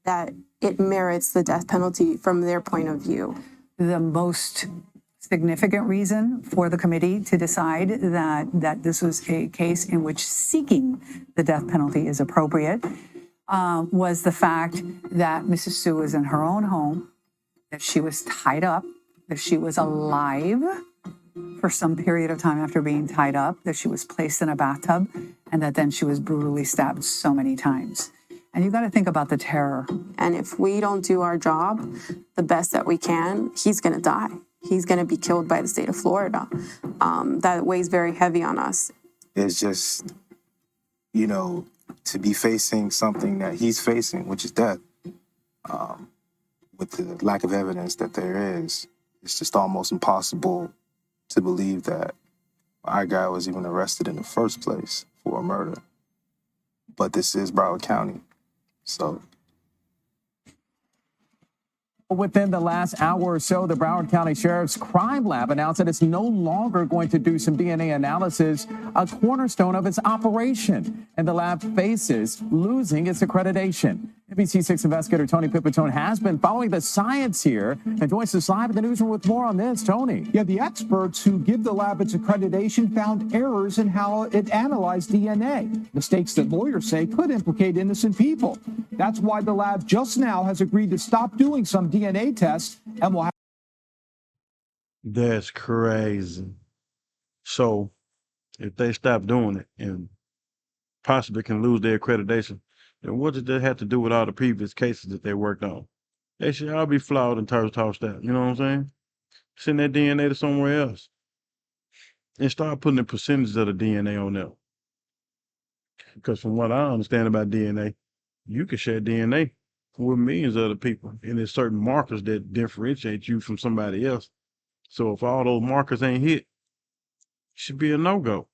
that it merits the death penalty from their point of view. The most significant reason for the committee to decide that this was a case in which seeking the death penalty is appropriate was the fact that Mrs. Sue was in her own home, that she was tied up, that she was alive for some period of time after being tied up, that she was placed in a bathtub, and that then she was brutally stabbed so many times. And you got to think about the terror. And if we don't do our job the best that we can, he's going to die. He's going to be killed by the state of Florida. That weighs very heavy on us. It's just, to be facing something that he's facing, which is death, with the lack of evidence that there is, it's just almost impossible to believe that our guy was even arrested in the first place for a murder. But this is Broward County, so. Within the last hour or so, the Broward County Sheriff's Crime Lab announced that it's no longer going to do some DNA analysis, a cornerstone of its operation. And the lab faces losing its accreditation. NBC6 investigator Tony Pipitone has been following the science here and joins us live in the newsroom with more on this. Tony. Yeah, the experts who give the lab its accreditation found errors in how it analyzed DNA, mistakes that lawyers say could implicate innocent people. That's why the lab just now has agreed to stop doing some DNA tests and will have. That's crazy. So if they stop doing it and possibly can lose their accreditation, then what did that have to do with all the previous cases that they worked on? They should all be flawed and tossed out. You know what I'm saying? Send that DNA to somewhere else and start putting the percentages of the DNA on them. Because from what I understand about DNA, you can share DNA with millions of other people, and there's certain markers that differentiate you from somebody else. So if all those markers ain't hit, it should be a no-go.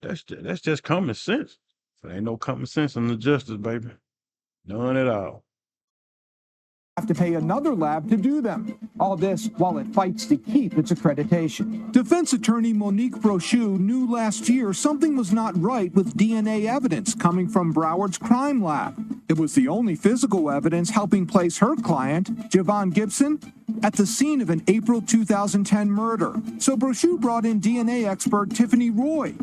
That's just common sense. There ain't no common sense in the justice, baby. None at all. Have to pay another lab to do them. All this while it fights to keep its accreditation. Defense attorney Monique Brochu knew last year something was not right with DNA evidence coming from Broward's crime lab. It was the only physical evidence helping place her client, Javon Gibson, at the scene of an April 2010 murder. So Brochu brought in DNA expert Tiffany Roy,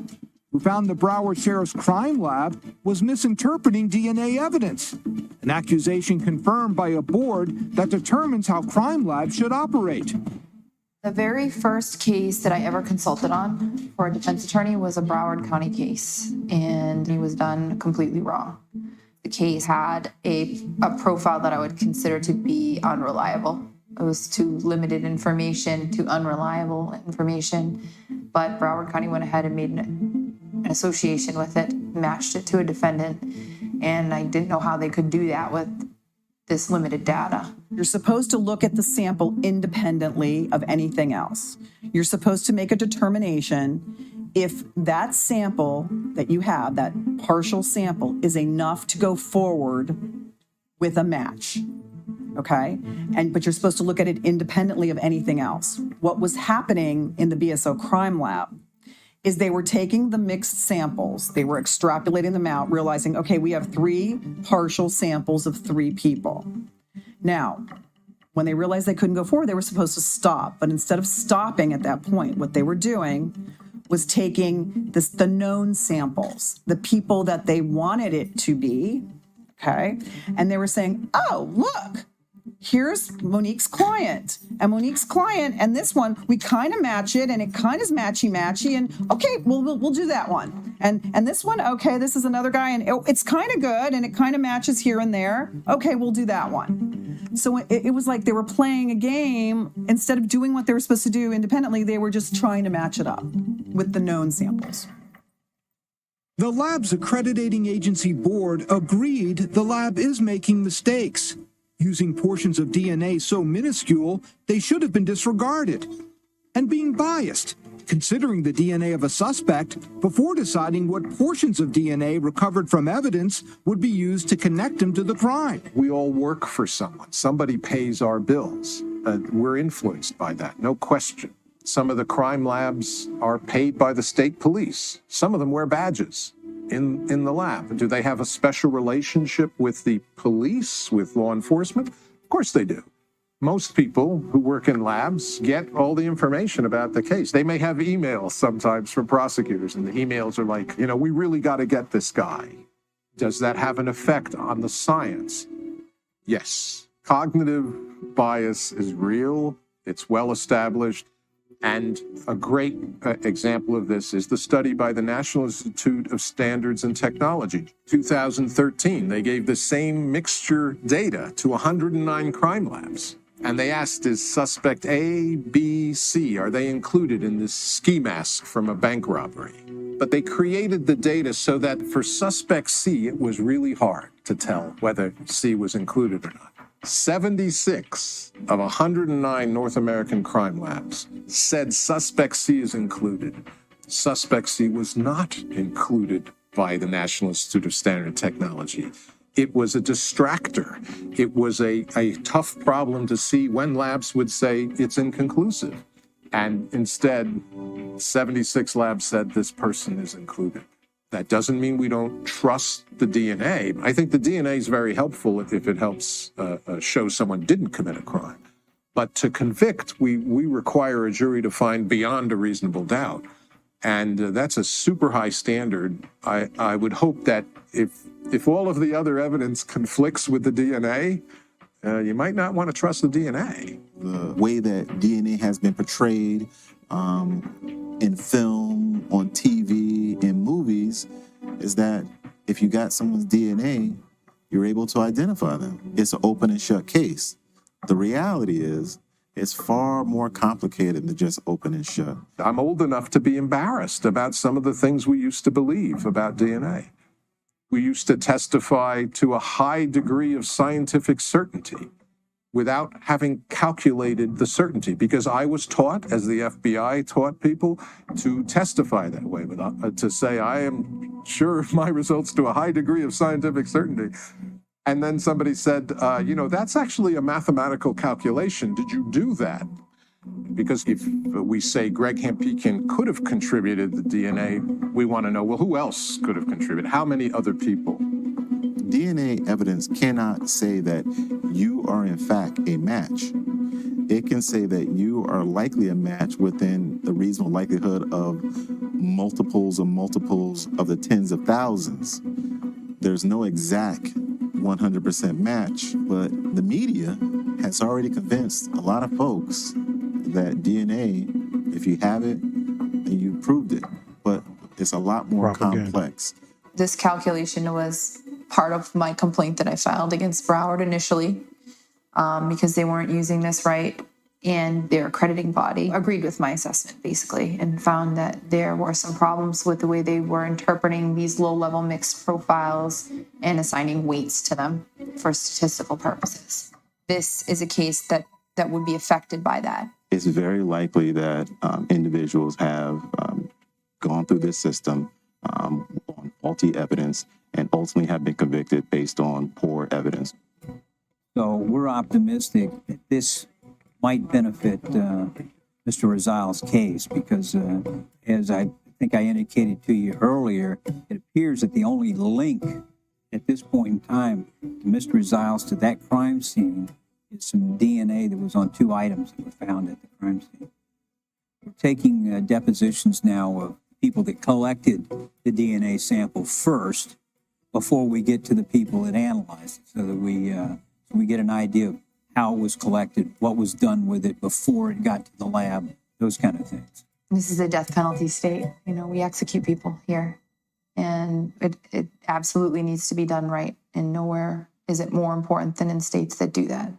who found the Broward Sheriff's Crime Lab was misinterpreting DNA evidence, an accusation confirmed by a board that determines how crime labs should operate. The very first case that I ever consulted on for a defense attorney was a Broward County case, and it was done completely wrong. The case had a profile that I would consider to be unreliable. It was too limited information, too unreliable information, but Broward County went ahead and made an association with it, matched it to a defendant, and I didn't know how they could do that with this limited data. You're supposed to look at the sample independently of anything else. You're supposed to make a determination if that sample that you have, that partial sample, is enough to go forward with a match. Okay? But you're supposed to look at it independently of anything else. What was happening in the BSO crime lab is they were taking the mixed samples, they were extrapolating them out, realizing, okay, we have 3 partial samples of 3 people. Now, when they realized they couldn't go forward, they were supposed to stop. But instead of stopping at that point, what they were doing was taking the known samples, the people that they wanted it to be, okay? And they were saying, oh, look, here's Monique's client, and this one, we kind of match it, and it kind of is matchy, and okay, we'll do that one. And this one, okay, this is another guy, and it's kind of good, and it kind of matches here and there. Okay, we'll do that one. So it was like they were playing a game. Instead of doing what they were supposed to do independently, they were just trying to match it up with the known samples. The lab's accrediting agency board agreed the lab is making mistakes, using portions of DNA so minuscule they should have been disregarded, and being biased, considering the DNA of a suspect before deciding what portions of DNA recovered from evidence would be used to connect him to the crime. We all work for someone. Somebody pays our bills. We're influenced by that, no question. Some of the crime labs are paid by the state police. Some of them wear badges. in the lab? Do they have a special relationship with the police, with law enforcement? Of course they do. Most people who work in labs get all the information about the case. They may have emails sometimes from prosecutors, and the emails are like, we really got to get this guy. Does that have an effect on the science? Yes. Cognitive bias is real. It's well established. And a great example of this is the study by the National Institute of Standards and Technology. 2013, they gave the same mixture data to 109 crime labs. And they asked, is suspect A, B, C, are they included in this ski mask from a bank robbery? But they created the data so that for suspect C, it was really hard to tell whether C was included or not. 76 of 109 North American crime labs said suspect C is included. Suspect C was not included by the National Institute of Standard and Technology. It was a distractor. It was a tough problem to see when labs would say it's inconclusive. And instead, 76 labs said this person is included. That doesn't mean we don't trust the DNA. I think the DNA is very helpful if it helps show someone didn't commit a crime. But to convict, we require a jury to find beyond a reasonable doubt. And that's a super high standard. I would hope that if all of the other evidence conflicts with the DNA, you might not want to trust the DNA. The way that DNA has been portrayed in film, on TV, in movies, is that if you got someone's DNA, you're able to identify them. It's an open and shut case. The reality is, it's far more complicated than just open and shut. I'm old enough to be embarrassed about some of the things we used to believe about DNA. We used to testify to a high degree of scientific certainty without having calculated the certainty, because I was taught, as the FBI taught people, to testify that way, to say, I am sure of my results to a high degree of scientific certainty. And then somebody said, that's actually a mathematical calculation. Did you do that? Because if we say Greg Hampikian could have contributed the DNA, we want to know, well, who else could have contributed? How many other people? DNA evidence cannot say that you are in fact a match. It can say that you are likely a match within the reasonable likelihood of multiples of the tens of thousands. There's no exact 100% match, but the media has already convinced a lot of folks that DNA, if you have it, then you proved it. But it's a lot more complex. This calculation was part of my complaint that I filed against Broward initially, because they weren't using this right, and their accrediting body agreed with my assessment basically and found that there were some problems with the way they were interpreting these low-level mixed profiles and assigning weights to them for statistical purposes. This is a case that would be affected by that. It's very likely that individuals have gone through this system on faulty evidence and ultimately have been convicted based on poor evidence. So we're optimistic that this might benefit Mr. Rezai's case because, as I think I indicated to you earlier, it appears that the only link at this point in time to Mr. Rezai's to that crime scene is some DNA that was on 2 items that were found at the crime scene. We're taking depositions now of people that collected the DNA sample first before we get to the people that analyzed it, so that we get an idea of how it was collected, what was done with it before it got to the lab, those kind of things. This is a death penalty state. We execute people here, and it absolutely needs to be done right, and nowhere is it more important than in states that do that.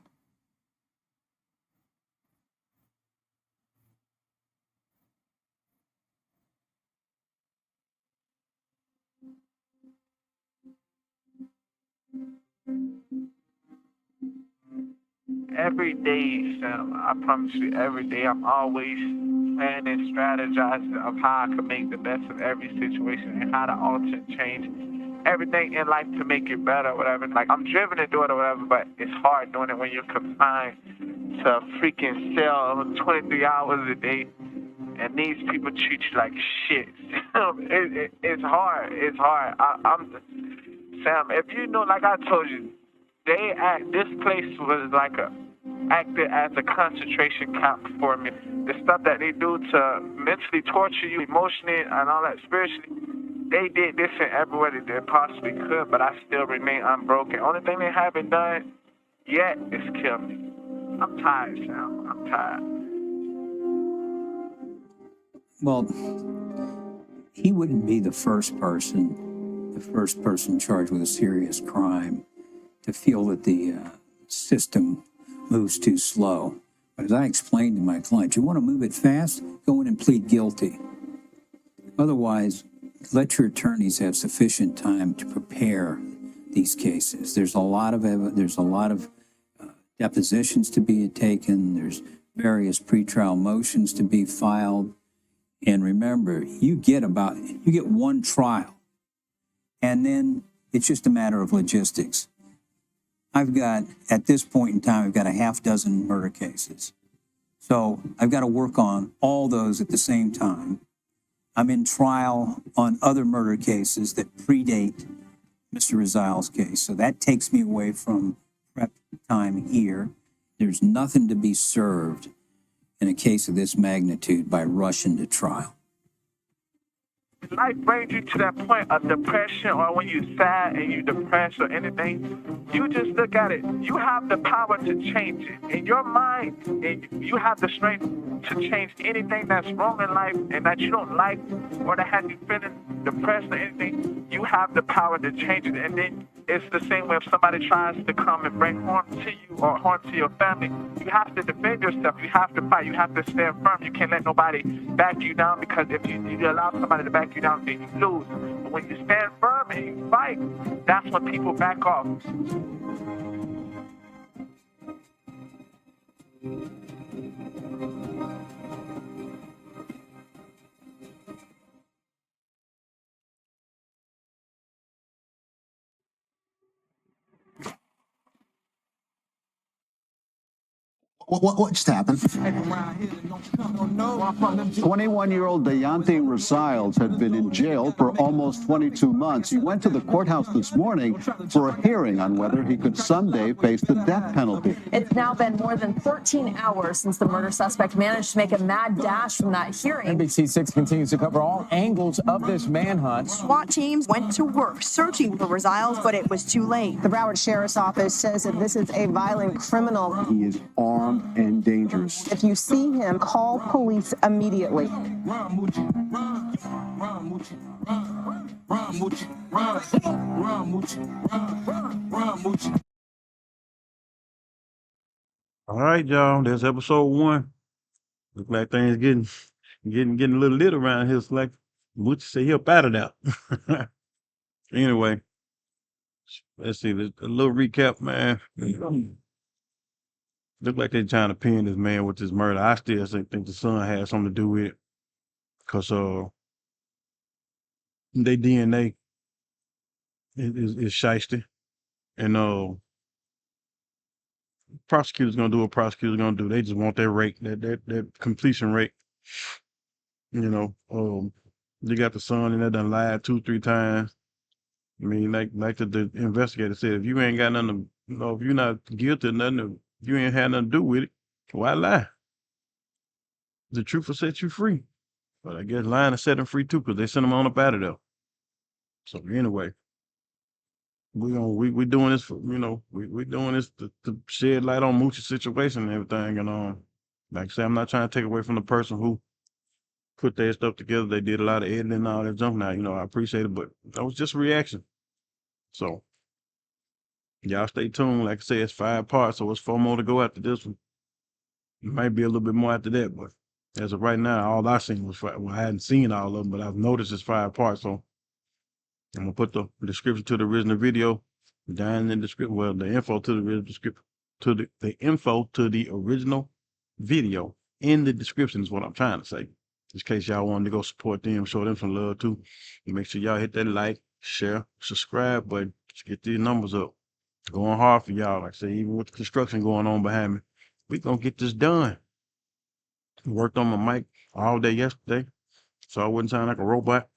Every day, Sam, I promise you, every day I'm always planning, strategizing of how I can make the best of every situation and how to alter and change everything in life to make it better or whatever. Like, I'm driven to do it or whatever, but it's hard doing it when you're confined to a freaking cell 23 hours a day. and these people treat you like shit. It's hard. It's hard. Sam, if you know, like I told you, this place was like acted as a concentration camp for me. The stuff that they do to mentally torture you emotionally and all that spiritually, they did this in every way that they possibly could, but I still remain unbroken. Only thing they haven't done yet is kill me. I'm tired, Sam. I'm tired. Well, he wouldn't be the first person charged with a serious crime to feel that the system moves too slow. But as I explained to my client, you want to move it fast, go in and plead guilty. Otherwise, let your attorneys have sufficient time to prepare these cases. There's a lot of depositions to be taken. There's various pretrial motions to be filed. And remember, you get one trial, and then it's just a matter of logistics. At this point in time, I've got a half dozen murder cases. So I've got to work on all those at the same time. I'm in trial on other murder cases that predate Mr. Rizal's case. So that takes me away from prep time here. There's nothing to be served in a case of this magnitude by rushing to trial. Life brings you to that point of depression, or when you're sad and you're depressed or anything, you just look at it. You have the power to change it. In your mind, and you have the strength to change anything that's wrong in life and that you don't like, or that has you feeling depressed or anything. You have the power to change it. And then it's the same way if somebody tries to come and bring harm to you or harm to your family. You have to defend yourself. You have to fight. You have to stand firm. You can't let nobody back you down, because if you allow somebody to back you down, then you lose. But when you stand firm and you fight, that's when people back off. What just happened? 21-year-old Deontay Rosales had been in jail for almost 22 months. He went to the courthouse this morning for a hearing on whether he could someday face the death penalty. It's now been more than 13 hours since the murder suspect managed to make a mad dash from that hearing. NBC6 continues to cover all angles of this manhunt. SWAT teams went to work searching for Rosales, but it was too late. The Broward Sheriff's Office says that this is a violent criminal. He is armed and dangerous. If you see him, call police immediately. All right, y'all. There's episode 1. Look like things getting a little lit around here. It's like Moochie say he up out of there. Anyway, let's see. A little recap, man. Look like they're trying to pin this man with this murder. I still think the son had something to do with it, because their DNA is shiesty, and prosecutors gonna do what prosecutors gonna do. They just want their rate, that completion rate. You know, they got the son and they done lied 2-3 times. I mean, like the investigator said, if you ain't got nothing to, if you're not guilty of nothing, if you ain't had nothing to do with it, why lie? The truth will set you free. But I guess lying to set them free too, because they sent them on up out of there. So anyway, we doing this for, we doing this to shed light on Moochie's situation and everything. And like I said, I'm not trying to take away from the person who put their stuff together. They did a lot of editing and all that junk. Now, I appreciate it, but that was just a reaction. So y'all stay tuned. Like I said, it's 5 parts, so it's 4 more to go after this one. It might be a little bit more after that, but as of right now, all I seen was 5. Well, I hadn't seen all of them, but I've noticed it's 5 parts. So I'm gonna put the description to the original video down in the description. Well, the info to the original description, the info to the original video in the description is what I'm trying to say. Just in case y'all wanted to go support them, show them some love too. And make sure y'all hit that like, share, subscribe button. Let's get these numbers up. Going hard for y'all. Like I say, even with the construction going on behind me, we gonna get this done. Worked on my mic all day yesterday, so I wouldn't sound like a robot.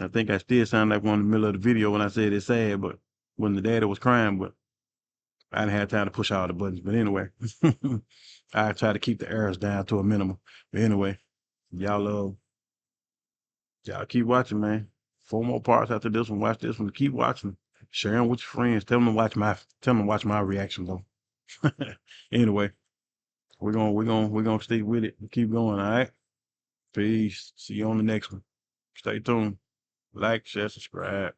I think I still sound like one in the middle of the video when I said it's sad, but when the daddy was crying, but I didn't have time to push all the buttons. But anyway, I try to keep the errors down to a minimum. But anyway, y'all keep watching, man. 4 more parts after this one. Watch this one. Keep watching. Share them with your friends. Tell them to watch my reaction though. Anyway, we're gonna stick with it and keep going. All right. Peace. See you on the next one. Stay tuned. Like, share, subscribe.